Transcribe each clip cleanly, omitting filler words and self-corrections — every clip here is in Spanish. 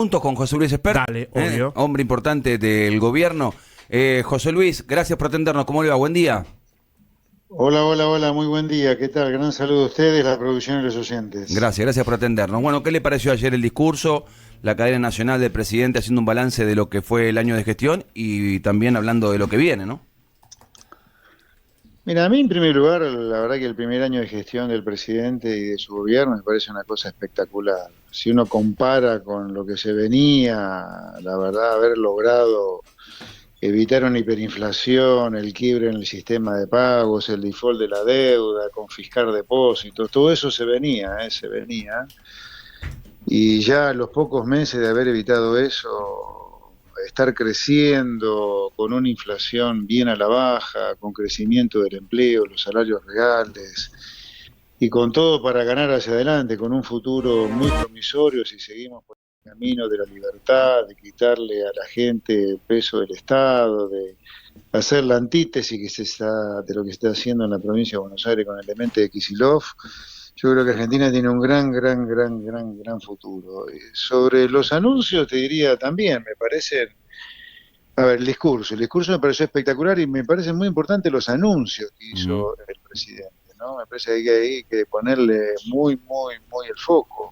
Juntos con José Luis Espert, Dale, obvio. hombre importante del gobierno. José Luis, gracias por atendernos. ¿Cómo le va? Buen día. Hola, hola, hola, muy buen día. ¿Qué tal? Gran saludo a ustedes, la producción y los oyentes. Gracias por atendernos. Bueno, ¿qué le pareció ayer el discurso, la cadena nacional del presidente haciendo un balance de lo que fue el año de gestión y también hablando de lo que viene, ¿no? Mira, a mí en primer lugar, la verdad que el primer año de gestión del presidente y de su gobierno me parece una cosa espectacular. Si uno compara con lo que se venía, la verdad, haber logrado evitar una hiperinflación, el quiebre en el sistema de pagos, el default de la deuda, confiscar depósitos, todo eso se venía. Y ya a los pocos meses de haber evitado eso, estar creciendo con una inflación bien a la baja, con crecimiento del empleo, los salarios reales, y con todo para ganar hacia adelante, con un futuro muy promisorio si seguimos por el camino de la libertad, de quitarle a la gente el peso del Estado, de hacer la antítesis de lo que se está haciendo en la provincia de Buenos Aires con el demente de Kicillof. Yo creo que Argentina tiene un gran futuro. Sobre los anuncios te diría también, me parece, a ver, el discurso me pareció espectacular y me parecen muy importantes los anuncios que hizo el presidente, ¿no? Me parece que hay que ponerle muy el foco.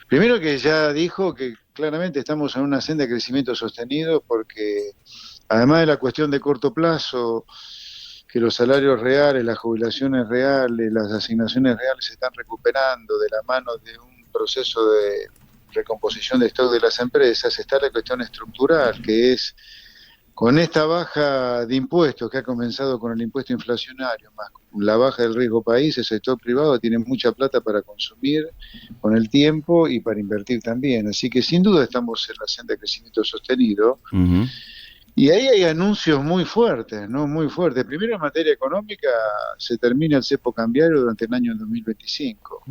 Primero que ya dijo que claramente estamos en una senda de crecimiento sostenido porque además de la cuestión de corto plazo, que los salarios reales, las jubilaciones reales, las asignaciones reales se están recuperando de la mano de un proceso de recomposición de stock de las empresas, está la cuestión estructural, que es con esta baja de impuestos que ha comenzado con el impuesto inflacionario, más la baja del riesgo país, el sector privado tiene mucha plata para consumir con el tiempo y para invertir también. Así que sin duda estamos en la senda de crecimiento sostenido. Y ahí hay anuncios muy fuertes, ¿no? Muy fuertes. Primero, en materia económica, se termina el cepo cambiario durante el año 2025.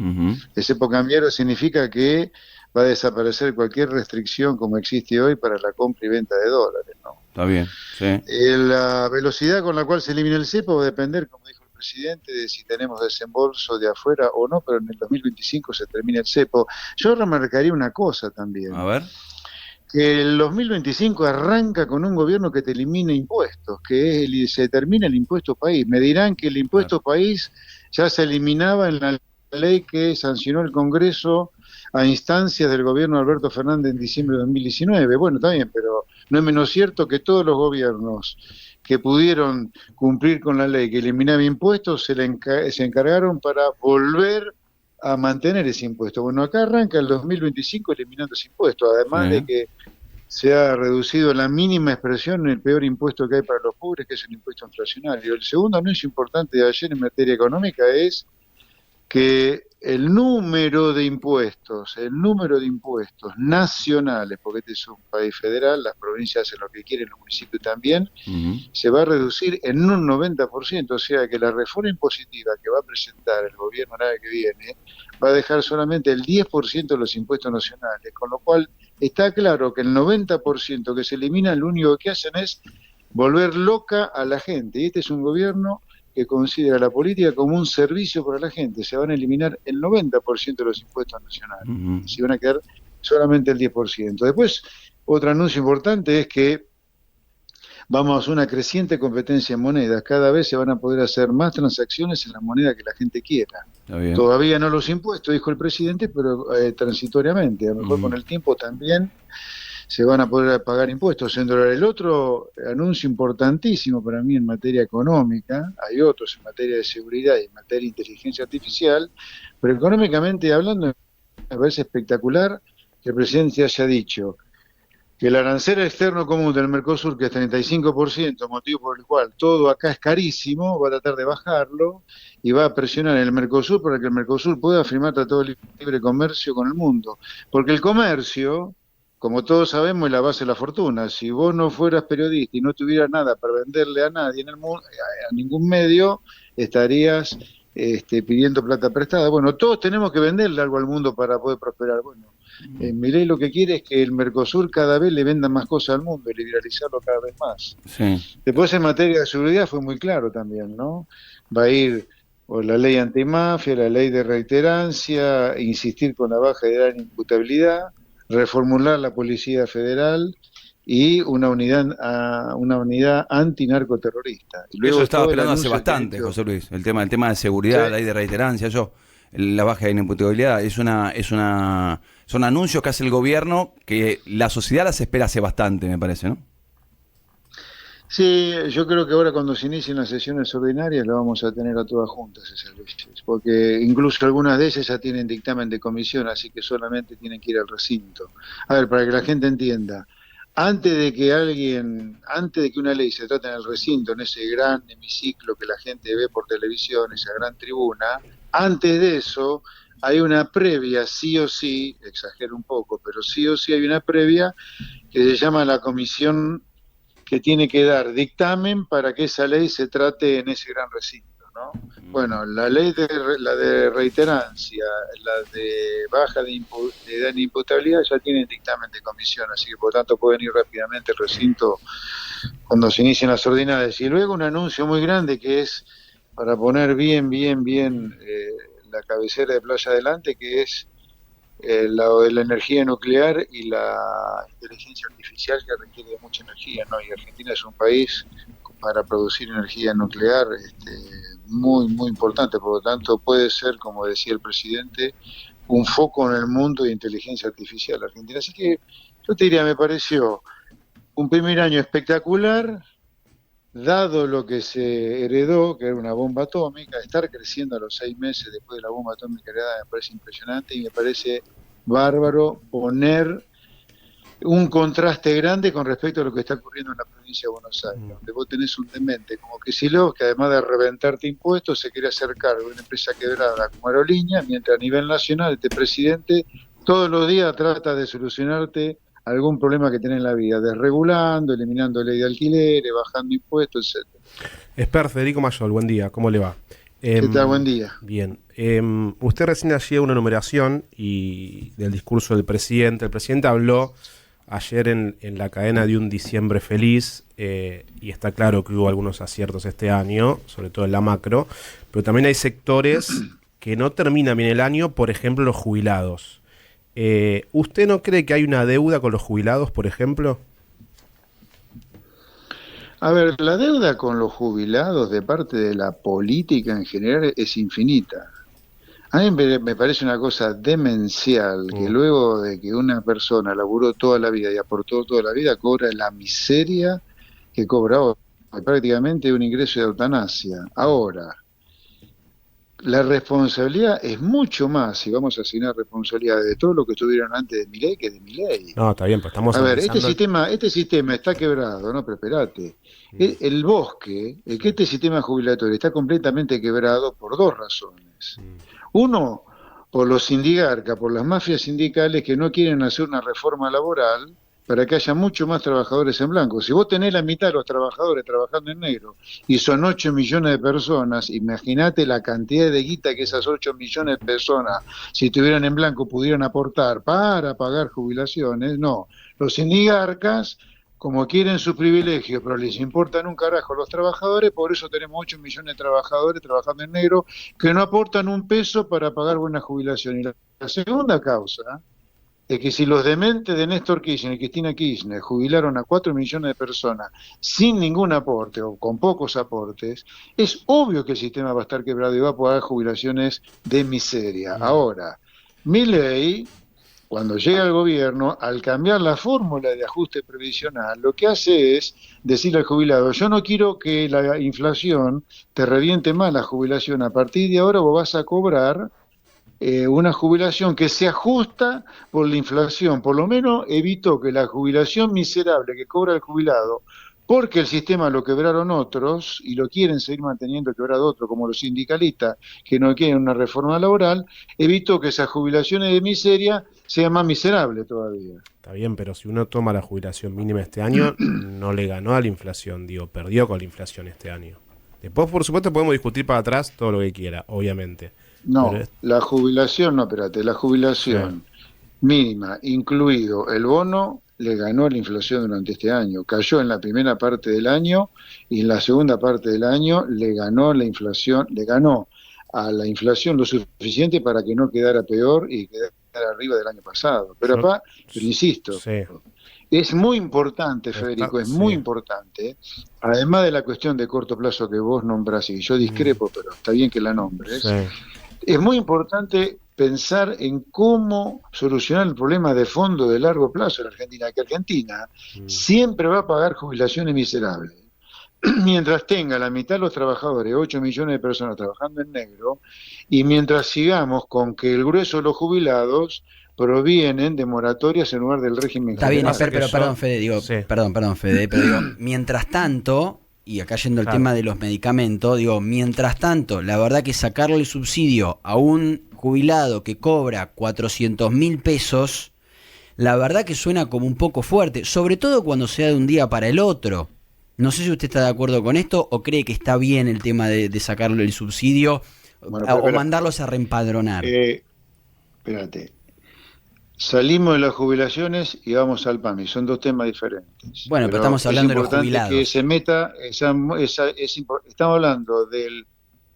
El cepo cambiario significa que va a desaparecer cualquier restricción como existe hoy para la compra y venta de dólares, ¿no? Está bien, sí. La velocidad con la cual se elimina el cepo va a depender, como dijo el presidente, de si tenemos desembolso de afuera o no, pero en el 2025 se termina el cepo. Yo remarcaría una cosa también. A ver. Que el 2025 arranca con un gobierno que te elimina impuestos, que es se termina el impuesto país. Me dirán que el impuesto país ya se eliminaba en la ley que sancionó el Congreso a instancias del gobierno de Alberto Fernández en diciembre de 2019. Bueno, está bien, pero no es menos cierto que todos los gobiernos que pudieron cumplir con la ley que eliminaba impuestos se encargaron para volver a mantener ese impuesto. Bueno, acá arranca el 2025 eliminando ese impuesto, además de que se ha reducido la mínima expresión el peor impuesto que hay para los pobres, que es el impuesto inflacionario. El segundo anuncio importante de ayer en materia económica es que el número de impuestos nacionales, porque este es un país federal, las provincias hacen lo que quieren, los municipios también, se va a reducir en un 90%, o sea que la reforma impositiva que va a presentar el gobierno el año que viene va a dejar solamente el 10% de los impuestos nacionales, con lo cual está claro que el 90% que se elimina, lo único que hacen es volver loca a la gente, y este es un gobierno que considera la política como un servicio para la gente. Se van a eliminar el 90% de los impuestos nacionales, y se van a quedar solamente el 10%. Después, otro anuncio importante es que vamos a una creciente competencia en monedas. Cada vez se van a poder hacer más transacciones en la moneda que la gente quiera. Todavía no los impuestos, dijo el presidente, pero transitoriamente. A lo mejor con el tiempo también se van a poder pagar impuestos en dólares. El otro anuncio importantísimo para mí en materia económica, hay otros en materia de seguridad y en materia de inteligencia artificial, pero económicamente hablando, me parece espectacular que el presidente haya dicho que el arancel externo común del Mercosur, que es 35%, motivo por el cual todo acá es carísimo, va a tratar de bajarlo y va a presionar en el Mercosur para que el Mercosur pueda firmar tratado de libre comercio con el mundo. Porque el comercio, como todos sabemos, es la base de la fortuna. Si vos no fueras periodista y no tuvieras nada para venderle a nadie en el mundo, a ningún medio, estarías pidiendo plata prestada. Bueno, todos tenemos que venderle algo al mundo para poder prosperar. Bueno, Milei lo que quiere es que el Mercosur cada vez le venda más cosas al mundo y liberalizarlo cada vez más. Después en materia de seguridad fue muy claro también, ¿no? Va a ir por la ley antimafia, la ley de reiterancia, insistir con la baja de edad de imputabilidad, reformular la Policía Federal y una unidad antinarcoterrorista. Y Eso luego estaba todo el esperando hace anuncio que ha bastante, hecho. José Luis. El tema de seguridad, la ley de reiterancia, la baja de inimputabilidad, son anuncios que hace el gobierno que la sociedad las espera hace bastante, me parece, ¿no? Sí, yo creo que ahora cuando se inicien las sesiones ordinarias lo vamos a tener a todas juntas esas leyes, porque incluso algunas de ellas ya tienen dictamen de comisión, así que solamente tienen que ir al recinto. A ver, para que la gente entienda, antes de que una ley se trate en el recinto, en ese gran hemiciclo que la gente ve por televisión, esa gran tribuna, antes de eso hay una previa, sí o sí, exagero un poco, pero sí o sí hay una previa que se llama la comisión que tiene que dar dictamen para que esa ley se trate en ese gran recinto, ¿no? Bueno, la de reiterancia, la de baja de inimputabilidad ya tienen dictamen de comisión, así que por tanto pueden ir rápidamente al recinto cuando se inicien las ordinarias. Y luego un anuncio muy grande que es para poner bien la cabecera de Playa Adelante, que es la de la energía nuclear y la inteligencia artificial, que requiere de mucha energía, ¿no? Y Argentina es un país para producir energía nuclear muy importante, por lo tanto puede ser, como decía el presidente, un foco en el mundo de inteligencia artificial Argentina. Así que yo te diría, me pareció un primer año espectacular, dado lo que se heredó, que era una bomba atómica. Estar creciendo a los 6 meses después de la bomba atómica heredada me parece impresionante, y me parece bárbaro poner un contraste grande con respecto a lo que está ocurriendo en la provincia de Buenos Aires, donde vos tenés un demente como Kicillof, que además de reventarte impuestos se quiere hacer cargo de una empresa quebrada como Aerolínea, mientras a nivel nacional este presidente todos los días trata de solucionarte algún problema que tenés en la vida, desregulando, eliminando ley de alquileres, bajando impuestos, etcétera. Esper Federico Mayol, buen día, ¿cómo le va? ¿Qué tal? Buen día. Bien. Usted recién hacía una enumeración del discurso del presidente. El presidente habló ayer en la cadena de un diciembre feliz, y está claro que hubo algunos aciertos este año, sobre todo en la macro, pero también hay sectores que no terminan bien el año, por ejemplo los jubilados. ¿Usted no cree que hay una deuda con los jubilados, por ejemplo? A ver, la deuda con los jubilados de parte de la política en general es infinita. A mí me parece una cosa demencial que luego de que una persona laburó toda la vida y aportó toda la vida, cobra la miseria que cobra hoy, prácticamente un ingreso de eutanasia. Ahora, la responsabilidad es mucho más, si vamos a asignar responsabilidades de todo lo que estuvieron antes de Milei que de Milei. No, está bien, pues estamos A ver, analizando... este sistema está quebrado, ¿no? Pero espérate. El bosque, que este sistema jubilatorio está completamente quebrado por dos razones. Uno, por los sindigarcas, por las mafias sindicales que no quieren hacer una reforma laboral para que haya mucho más trabajadores en blanco. Si vos tenés la mitad de los trabajadores trabajando en negro y son 8 millones de personas, imagínate la cantidad de guita que esas 8 millones de personas, si estuvieran en blanco, pudieran aportar para pagar jubilaciones. No, los sindigarcas, como quieren sus privilegios, pero les importan un carajo los trabajadores, por eso tenemos 8 millones de trabajadores trabajando en negro que no aportan un peso para pagar buena jubilación. Y la segunda causa es que si los dementes de Néstor Kirchner y Cristina Kirchner jubilaron a 4 millones de personas sin ningún aporte o con pocos aportes, es obvio que el sistema va a estar quebrado y va a pagar jubilaciones de miseria. Ahora, Milei, cuando llega al gobierno, al cambiar la fórmula de ajuste previsional, lo que hace es decirle al jubilado: yo no quiero que la inflación te reviente más la jubilación, a partir de ahora vos vas a cobrar una jubilación que se ajusta por la inflación. Por lo menos evitó que la jubilación miserable que cobra el jubilado, porque el sistema lo quebraron otros y lo quieren seguir manteniendo quebrado otros, como los sindicalistas que no quieren una reforma laboral, evitó que esas jubilaciones de miseria sean más miserables todavía. Está bien, pero si uno toma la jubilación mínima este año, no le ganó a la inflación, perdió con la inflación este año. Después, por supuesto, podemos discutir para atrás todo lo que quiera, obviamente. No, la jubilación mínima, incluido el bono, le ganó a la inflación durante este año. Cayó en la primera parte del año y en la segunda parte del año le ganó a la inflación lo suficiente para que no quedara peor y quedara arriba del año pasado. Pero insisto, Sí. es muy importante, Federico, es muy importante, además de la cuestión de corto plazo que vos nombrás, y yo discrepo, pero está bien que la nombres, Sí. es muy importante pensar en cómo solucionar el problema de fondo de largo plazo en Argentina, que Argentina siempre va a pagar jubilaciones miserables. Mientras tenga la mitad de los trabajadores, 8 millones de personas trabajando en negro, y mientras sigamos con que el grueso de los jubilados provienen de moratorias en lugar del régimen Está bien, general. pero perdón, Fede, perdón, Fede, pero digo, mientras tanto, y acá yendo al tema de los medicamentos, digo, mientras tanto, la verdad que sacarle el subsidio a un jubilado que cobra 400.000 pesos, la verdad que suena como un poco fuerte, sobre todo cuando sea de un día para el otro. No sé si usted está de acuerdo con esto o cree que está bien el tema de sacarle el subsidio o mandarlos a reempadronar. Espérate. Salimos de las jubilaciones y vamos al PAMI, son dos temas diferentes. Bueno, pero estamos hablando de los jubilados. Que se meta, estamos hablando del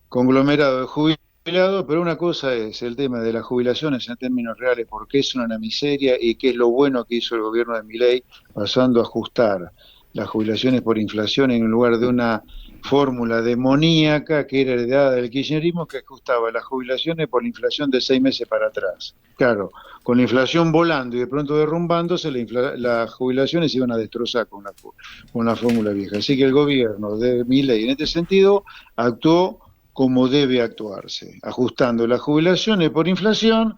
conglomerado de jubilados, pero una cosa es el tema de las jubilaciones en términos reales, porque es una miseria y qué es lo bueno que hizo el gobierno de Milei pasando a ajustar las jubilaciones por inflación en lugar de una fórmula demoníaca que era heredada del kirchnerismo que ajustaba las jubilaciones por la inflación de 6 meses para atrás. Claro, con la inflación volando y de pronto derrumbándose, las jubilaciones iban a destrozar con la fórmula vieja. Así que el gobierno de Milei en este sentido actuó como debe actuarse, ajustando las jubilaciones por inflación,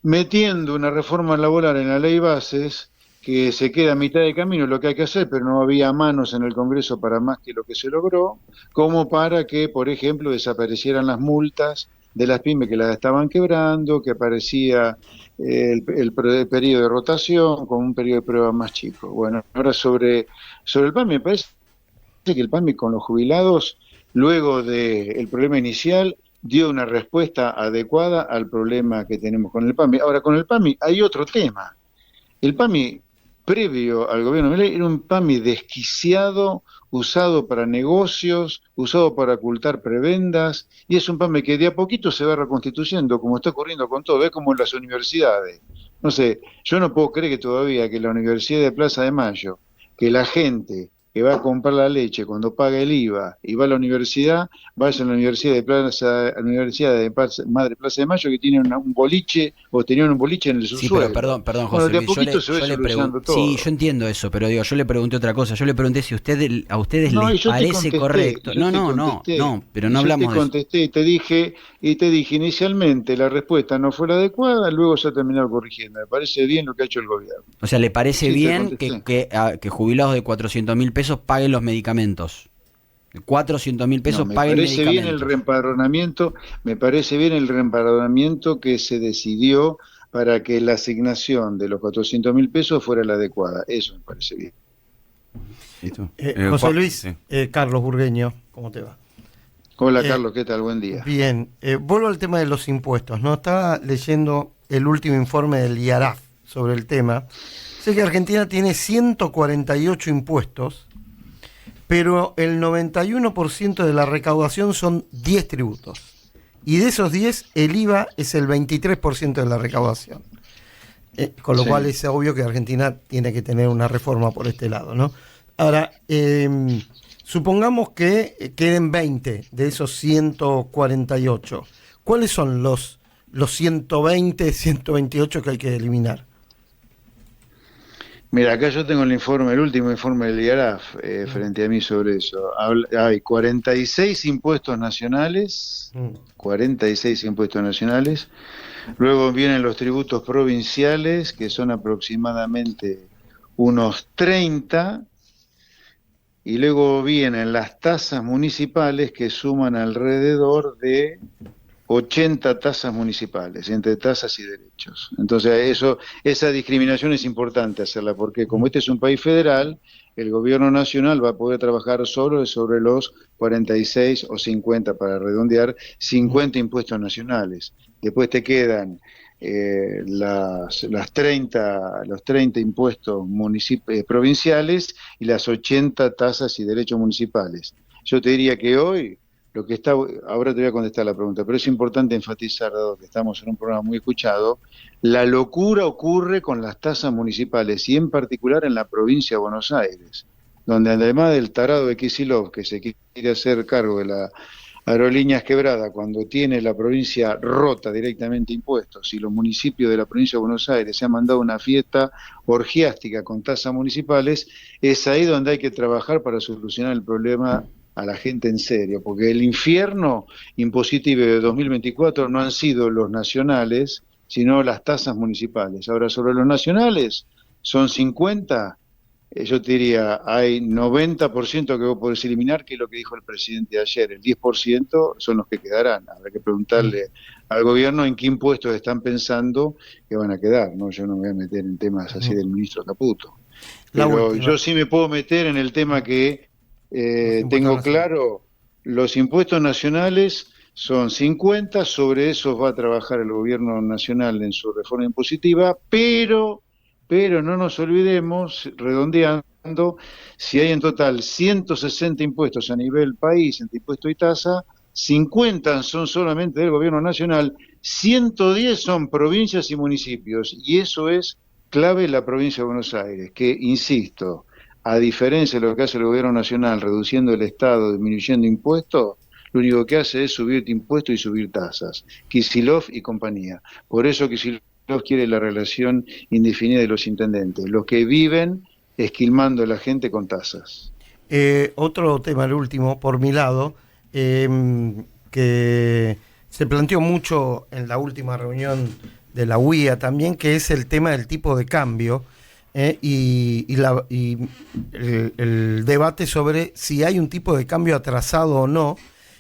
metiendo una reforma laboral en la ley bases que se queda a mitad de camino lo que hay que hacer, pero no había manos en el Congreso para más que lo que se logró, como para que, por ejemplo, desaparecieran las multas de las pymes que las estaban quebrando, que aparecía el periodo de rotación con un periodo de prueba más chico. Bueno, ahora sobre el PAMI, me parece que el PAMI con los jubilados, luego del problema inicial, dio una respuesta adecuada al problema que tenemos con el PAMI. Ahora, con el PAMI hay otro tema. El PAMI previo al gobierno de Milei era un PAMI desquiciado, usado para negocios, usado para ocultar prebendas, y es un PAMI que de a poquito se va reconstituyendo, como está ocurriendo con todo, es como en las universidades. No sé, yo no puedo creer que todavía que la Universidad de Plaza de Mayo, que la gente que va a comprar la leche cuando paga el IVA y va a la universidad, vaya a la Universidad de Madre Plaza de Mayo, que tiene un boliche, o tenían un boliche en el subsuelo. Sí, pero perdón, José Luis, yo le pregunto. Sí, yo entiendo eso, pero digo, yo le pregunté otra cosa. Yo le pregunté si a ustedes les parece correcto. No, pero no hablamos de eso. Yo te contesté y te dije inicialmente la respuesta no fue la adecuada, luego se ha terminado corrigiendo. Me parece bien lo que ha hecho el gobierno. O sea, ¿le parece bien que jubilados de 400.000 pesos paguen los medicamentos? 400.000 pesos paguen medicamentos. Me parece bien el reempadronamiento que se decidió para que la asignación de los 400.000 pesos fuera la adecuada. Eso me parece bien. José Luis, Carlos Burgueño, ¿cómo te va? Hola Carlos, ¿qué tal? Buen día. Bien, vuelvo al tema de los impuestos, ¿no? Estaba leyendo el último informe del IARAF sobre el tema. Sé que Argentina tiene 148 impuestos, pero el 91% de la recaudación son 10 tributos. Y de esos 10, el IVA es el 23% de la recaudación. Con lo cual es obvio que Argentina tiene que tener una reforma por este lado, ¿no? Ahora, supongamos que queden 20 de esos 148. ¿Cuáles son los 120, 128 que hay que eliminar? Mira, acá yo tengo el último informe del IARAF frente a mí sobre eso. Hay 46 impuestos nacionales, 46 impuestos nacionales. Luego vienen los tributos provinciales, que son aproximadamente unos 30. Y luego vienen las tasas municipales, que suman alrededor de 80 tasas municipales, entre tasas y derechos. Entonces, esa discriminación es importante hacerla, porque como este es un país federal, el gobierno nacional va a poder trabajar solo sobre los 46 o 50, para redondear, 50 impuestos nacionales. Después te quedan los 30 impuestos provinciales y las 80 tasas y derechos municipales. Yo te diría que hoy lo que está, ahora te voy a contestar la pregunta, pero es importante enfatizar, dado que estamos en un programa muy escuchado, la locura ocurre con las tasas municipales y en particular en la provincia de Buenos Aires, donde además del tarado de Kicillof, que se quiere hacer cargo de la Aerolíneas Quebrada, cuando tiene la provincia rota directamente impuestos y los municipios de la provincia de Buenos Aires se han mandado una fiesta orgiástica con tasas municipales, es ahí donde hay que trabajar para solucionar el problema a la gente en serio, porque el infierno impositivo de 2024 no han sido los nacionales, sino las tasas municipales. Ahora, sobre los nacionales, son 50, yo te diría, hay 90% que vos podés eliminar, que es lo que dijo el presidente ayer. El 10% son los que quedarán. Habrá que preguntarle al gobierno en qué impuestos están pensando que van a quedar, ¿no? Yo no me voy a meter en temas así del ministro Caputo. Pero yo sí me puedo meter en el tema que tengo claro, los impuestos nacionales son 50, sobre esos va a trabajar el gobierno nacional en su reforma impositiva, pero no nos olvidemos, redondeando, si hay en total 160 impuestos a nivel país, entre impuesto y tasa, 50 son solamente del gobierno nacional, 110 son provincias y municipios, y eso es clave en la provincia de Buenos Aires, que, insisto, a diferencia de lo que hace el gobierno nacional, reduciendo el Estado, disminuyendo impuestos, lo único que hace es subir impuestos y subir tasas. Kicillof y compañía. Por eso Kicillof quiere la relación indefinida de los intendentes, los que viven esquilmando a la gente con tasas. Otro tema, el último, por mi lado, que se planteó mucho en la última reunión de la UIA también, que es el tema del tipo de cambio y el debate sobre si hay un tipo de cambio atrasado o no,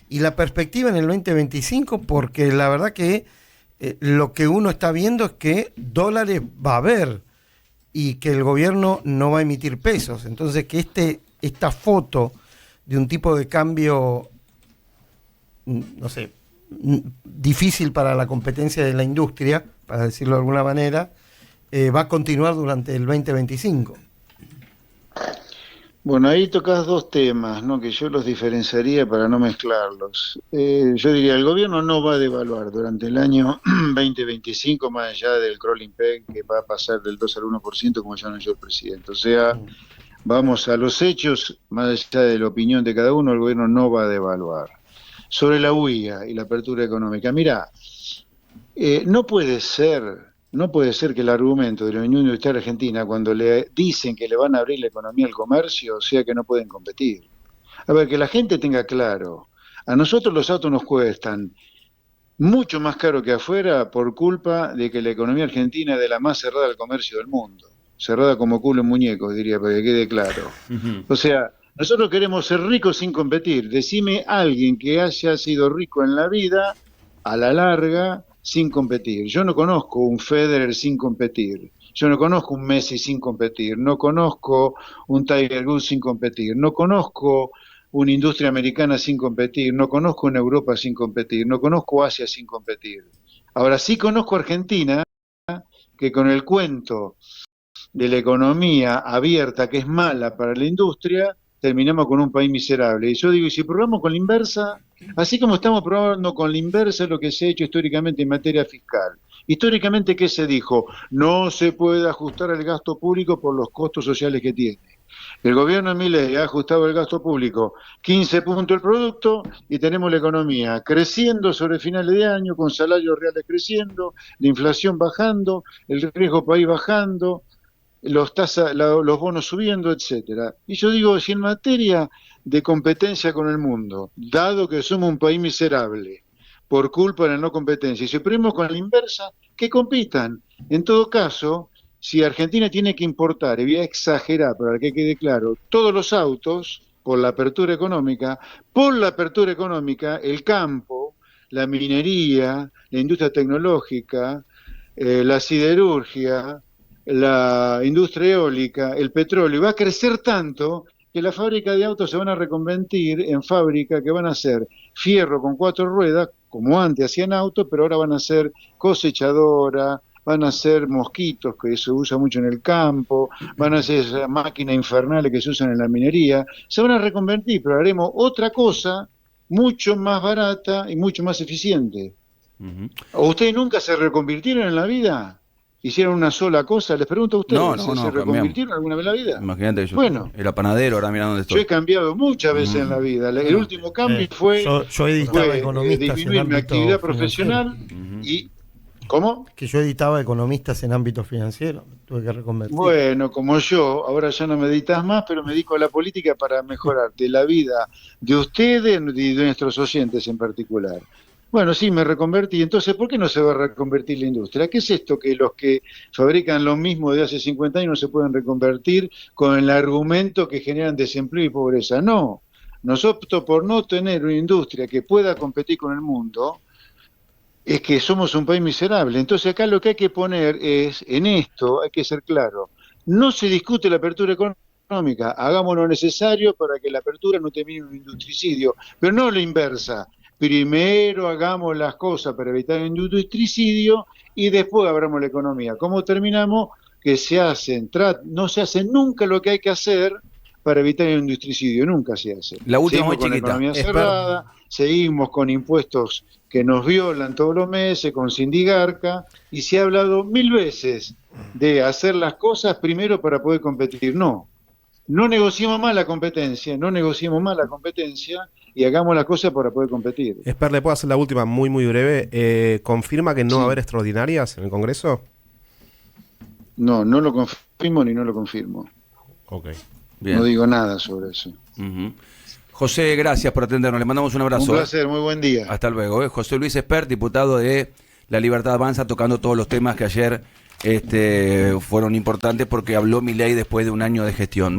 y la perspectiva en el 2025, porque la verdad que lo que uno está viendo es que dólares va a haber y que el gobierno no va a emitir pesos. Entonces, que esta foto de un tipo de cambio, no sé, difícil para la competencia de la industria, para decirlo de alguna manera, va a continuar durante el 2025. Bueno, ahí tocas dos temas, ¿no? Que yo los diferenciaría para no mezclarlos. Yo diría, el gobierno no va a devaluar durante el año 2025, más allá del crawling peg, que va a pasar del 2 al 1%, como ya anunció el presidente. O sea, vamos a los hechos, más allá de la opinión de cada uno, el gobierno no va a devaluar. Sobre la huida y la apertura económica, mira, no puede ser que el argumento de la Unión Industrial Argentina, cuando le dicen que le van a abrir la economía al comercio, sea que no pueden competir. A ver, que la gente tenga claro, a nosotros los autos nos cuestan mucho más caro que afuera por culpa de que la economía argentina es de la más cerrada al comercio del mundo. Cerrada como culo en muñecos, diría, para que quede claro. O sea, nosotros queremos ser ricos sin competir. Decime a alguien que haya sido rico en la vida, a la larga, sin competir. Yo no conozco un Federer sin competir. Yo no conozco un Messi sin competir. No conozco un Tiger Woods sin competir. No conozco una industria americana sin competir. No conozco una Europa sin competir. No conozco Asia sin competir. Ahora sí conozco Argentina, que con el cuento de la economía abierta, que es mala para la industria, terminamos con un país miserable. Y yo digo, y si probamos con la inversa, así como estamos probando con la inversa lo que se ha hecho históricamente en materia fiscal. Históricamente, ¿qué se dijo? No se puede ajustar el gasto público por los costos sociales que tiene. El gobierno de Milei ha ajustado el gasto público 15 puntos el producto y tenemos la economía creciendo sobre finales de año, con salarios reales creciendo, la inflación bajando, el riesgo país bajando, los bonos subiendo, etcétera. Y yo digo, si en materia de competencia con el mundo, dado que somos un país miserable por culpa de la no competencia, y si ponemos con la inversa, que compitan. En todo caso, si Argentina tiene que importar, y voy a exagerar para que quede claro, todos los autos, por la apertura económica, el campo, la minería, la industria tecnológica, la siderurgia, la industria eólica, el petróleo, va a crecer tanto que las fábricas de autos se van a reconvertir en fábricas que van a hacer fierro con 4 ruedas, como antes hacían autos, pero ahora van a ser cosechadora, van a ser mosquitos, que se usa mucho en el campo, van a ser esas máquinas infernales que se usan en la minería, se van a reconvertir, pero haremos otra cosa mucho más barata y mucho más eficiente. Ujú. ¿O ustedes nunca se reconvirtieron en la vida? ¿Hicieron una sola cosa? Les pregunto a ustedes, No, ¿se reconvirtieron alguna vez en la vida? Imagínate que yo Bueno, era panadero, ahora mirá dónde yo he estoy. cambiado muchas veces en la vida. El último cambio fue yo editaba economistas en disminuir mi ámbito actividad financiero. profesional y... ¿Cómo? Que yo editaba economistas en ámbito financiero, tuve que reconvertir. Bueno, como yo, ahora ya no me editas más, pero me dedico a la política para mejorar de la vida de ustedes y de nuestros oyentes en particular. Bueno, sí, me reconvertí. Entonces, ¿por qué no se va a reconvertir la industria? ¿Qué es esto que los que fabrican lo mismo de hace 50 años no se pueden reconvertir con el argumento que generan desempleo y pobreza? No. Nosotros, por no tener una industria que pueda competir con el mundo, es que somos un país miserable. Entonces acá lo que hay que poner es, en esto hay que ser claro, no se discute la apertura económica, hagamos lo necesario para que la apertura no termine en un industricidio, pero no la inversa. Primero hagamos las cosas para evitar el industricidio y después abramos la economía. ¿Cómo terminamos? Que no se hace nunca lo que hay que hacer para evitar el industricidio, nunca se hace. La última Seguimos muy con la chiquita. economía cerrada, seguimos con impuestos que nos violan todos los meses, con Sindigarca, y se ha hablado 1000 veces de hacer las cosas primero para poder competir. No negociemos más la competencia, y hagamos las cosas para poder competir. Esper, ¿le puedo hacer la última muy muy breve? ¿Confirma que no va a haber extraordinarias en el Congreso? No lo confirmo ni no lo confirmo. Ok. Bien. No digo nada sobre eso. Ujú. José, gracias por atendernos. Le mandamos un abrazo. Un placer, muy buen día. Hasta luego. José Luis Espert, diputado de La Libertad Avanza, tocando todos los temas que ayer fueron importantes porque habló Milei después de un año de gestión.